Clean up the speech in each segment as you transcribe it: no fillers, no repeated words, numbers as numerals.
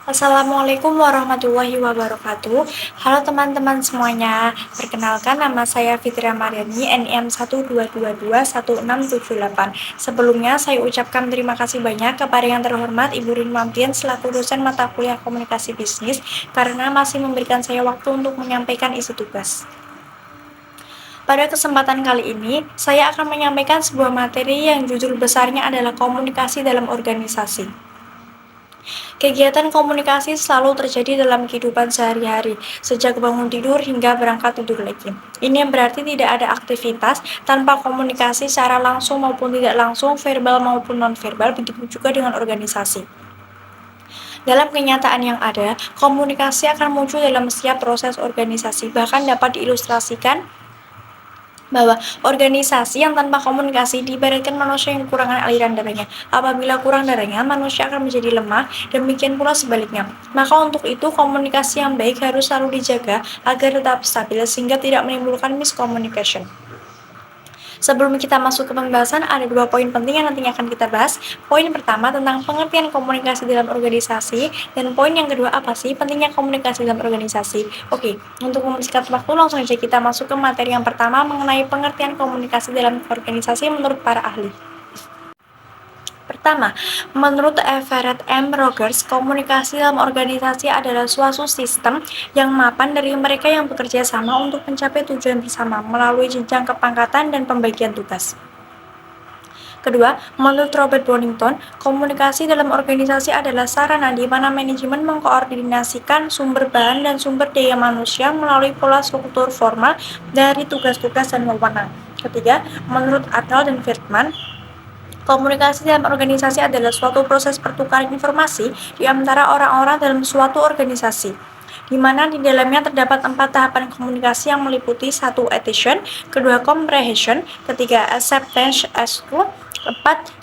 Assalamualaikum warahmatullahi wabarakatuh. Halo teman-teman semuanya. Perkenalkan, nama saya Fitria Mariani, NIM 122216678. Sebelumnya saya ucapkan terima kasih banyak kepada yang terhormat Ibu Rinwantian selaku dosen mata kuliah Komunikasi Bisnis karena masih memberikan saya waktu untuk menyampaikan isi tugas. Pada kesempatan kali ini, saya akan menyampaikan sebuah materi yang judul besarnya adalah komunikasi dalam organisasi. Kegiatan komunikasi selalu terjadi dalam kehidupan sehari-hari, sejak bangun tidur hingga berangkat tidur lagi. Ini berarti tidak ada aktivitas tanpa komunikasi secara langsung maupun tidak langsung, verbal maupun non-verbal, begitu juga dengan organisasi. Dalam kenyataan yang ada, komunikasi akan muncul dalam setiap proses organisasi, bahkan dapat diilustrasikan bahwa organisasi yang tanpa komunikasi diibaratkan manusia yang kekurangan aliran darahnya. Apabila kurang darahnya, manusia akan menjadi lemah, demikian pula sebaliknya. Maka untuk itu, komunikasi yang baik harus selalu dijaga agar tetap stabil sehingga tidak menimbulkan miscommunication. Sebelum kita masuk ke pembahasan, ada 2 poin penting yang nantinya akan kita bahas. Poin pertama tentang pengertian komunikasi dalam organisasi, dan poin yang kedua apa sih pentingnya komunikasi dalam organisasi. Oke, untuk mempersingkat waktu langsung saja kita masuk ke materi yang pertama mengenai pengertian komunikasi dalam organisasi menurut para ahli. Pertama, menurut Everett M. Rogers, komunikasi dalam organisasi adalah suatu sistem yang mapan dari mereka yang bekerja sama untuk mencapai tujuan bersama melalui jenjang kepangkatan dan pembagian tugas. Kedua, menurut Robert Bonington, komunikasi dalam organisasi adalah sarana di mana manajemen mengkoordinasikan sumber bahan dan sumber daya manusia melalui pola struktur formal dari tugas-tugas dan wewenang. Ketiga, menurut Arnold dan Friedman, komunikasi dalam organisasi adalah suatu proses pertukaran informasi di antara orang-orang dalam suatu organisasi, di mana di dalamnya terdapat 4 tahapan komunikasi yang meliputi 1. Adhesion, kedua comprehension, ketiga acceptance, 4.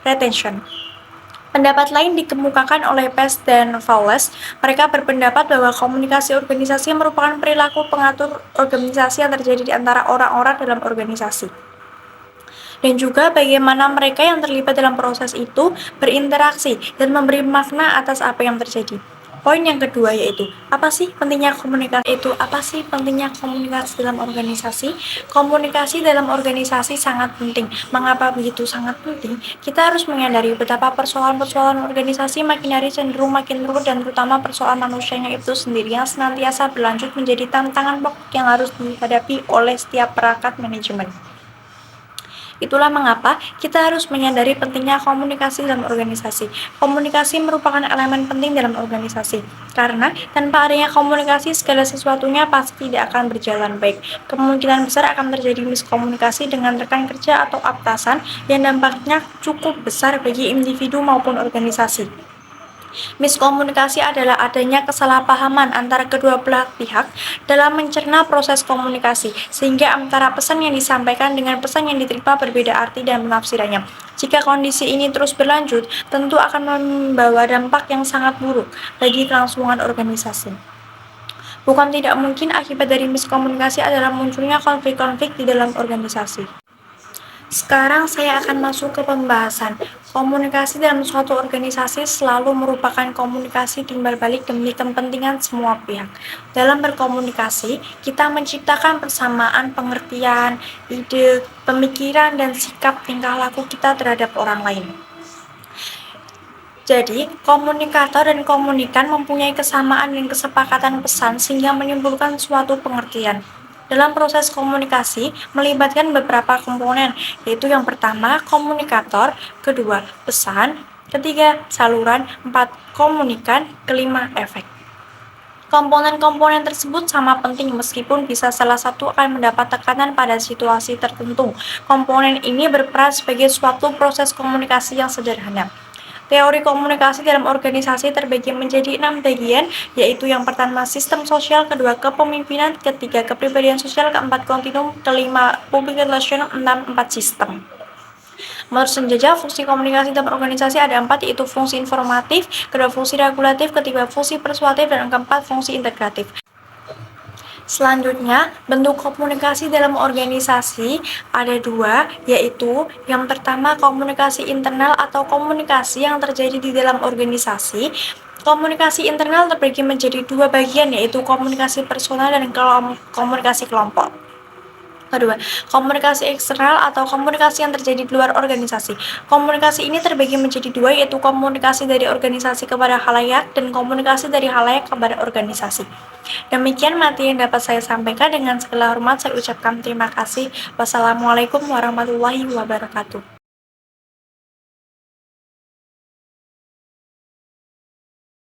retention. Pendapat lain dikemukakan oleh Pest dan Fowles. Mereka berpendapat bahwa komunikasi organisasi merupakan perilaku pengatur organisasi yang terjadi di antara orang-orang dalam organisasi, dan juga bagaimana mereka yang terlibat dalam proses itu berinteraksi dan memberi makna atas apa yang terjadi. Poin yang kedua yaitu, apa sih pentingnya komunikasi dalam organisasi? Komunikasi dalam organisasi sangat penting. Mengapa begitu sangat penting? Kita harus menyadari betapa persoalan-persoalan organisasi makin hari cenderung makin rumit, dan terutama persoalan manusianya itu sendiri yang senantiasa berlanjut menjadi tantangan pokok yang harus dihadapi oleh setiap perangkat manajemen. Itulah mengapa kita harus menyadari pentingnya komunikasi dalam organisasi. Komunikasi merupakan elemen penting dalam organisasi, karena tanpa adanya komunikasi segala sesuatunya pasti tidak akan berjalan baik. Kemungkinan besar akan terjadi miskomunikasi dengan rekan kerja atau atasan yang dampaknya cukup besar bagi individu maupun organisasi. Miskomunikasi adalah adanya kesalahpahaman antara kedua belah pihak dalam mencerna proses komunikasi, sehingga antara pesan yang disampaikan dengan pesan yang diterima berbeda arti dan penafsirannya. Jika kondisi ini terus berlanjut, tentu akan membawa dampak yang sangat buruk bagi kelangsungan organisasi. Bukan tidak mungkin akibat dari miskomunikasi adalah munculnya konflik-konflik di dalam organisasi. Sekarang saya akan masuk ke pembahasan. Komunikasi dalam suatu organisasi selalu merupakan komunikasi timbal balik demi kepentingan semua pihak. Dalam berkomunikasi, kita menciptakan persamaan pengertian, ide, pemikiran, dan sikap tingkah laku kita terhadap orang lain. Jadi, komunikator dan komunikan mempunyai kesamaan dan kesepakatan pesan sehingga menimbulkan suatu pengertian. Dalam proses komunikasi melibatkan beberapa komponen, yaitu yang pertama komunikator, kedua pesan, ketiga saluran, 4 komunikan, kelima efek. Komponen-komponen tersebut sama penting meskipun bisa salah satu akan mendapat tekanan pada situasi tertentu. Komponen ini berperan sebagai suatu proses komunikasi yang sederhana. Teori komunikasi dalam organisasi terbagi menjadi 6 bagian, yaitu yang pertama sistem sosial, kedua kepemimpinan, ketiga kepribadian sosial, keempat kontinum, kelima public relation, 6 sistem. Menurut Senjaja, fungsi komunikasi dalam organisasi ada 4, yaitu fungsi informatif, kedua fungsi regulatif, ketiga fungsi persuasif, dan keempat fungsi integratif. Selanjutnya, bentuk komunikasi dalam organisasi ada 2, yaitu yang pertama komunikasi internal atau komunikasi yang terjadi di dalam organisasi. Komunikasi internal terbagi menjadi dua bagian, yaitu komunikasi personal dan komunikasi kelompok. Kedua, komunikasi eksternal atau komunikasi yang terjadi di luar organisasi. Komunikasi ini terbagi menjadi dua, yaitu komunikasi dari organisasi kepada khalayak dan komunikasi dari khalayak kepada organisasi. Demikian materi yang dapat saya sampaikan. Dengan segala hormat saya ucapkan terima kasih. Wassalamualaikum warahmatullahi wabarakatuh.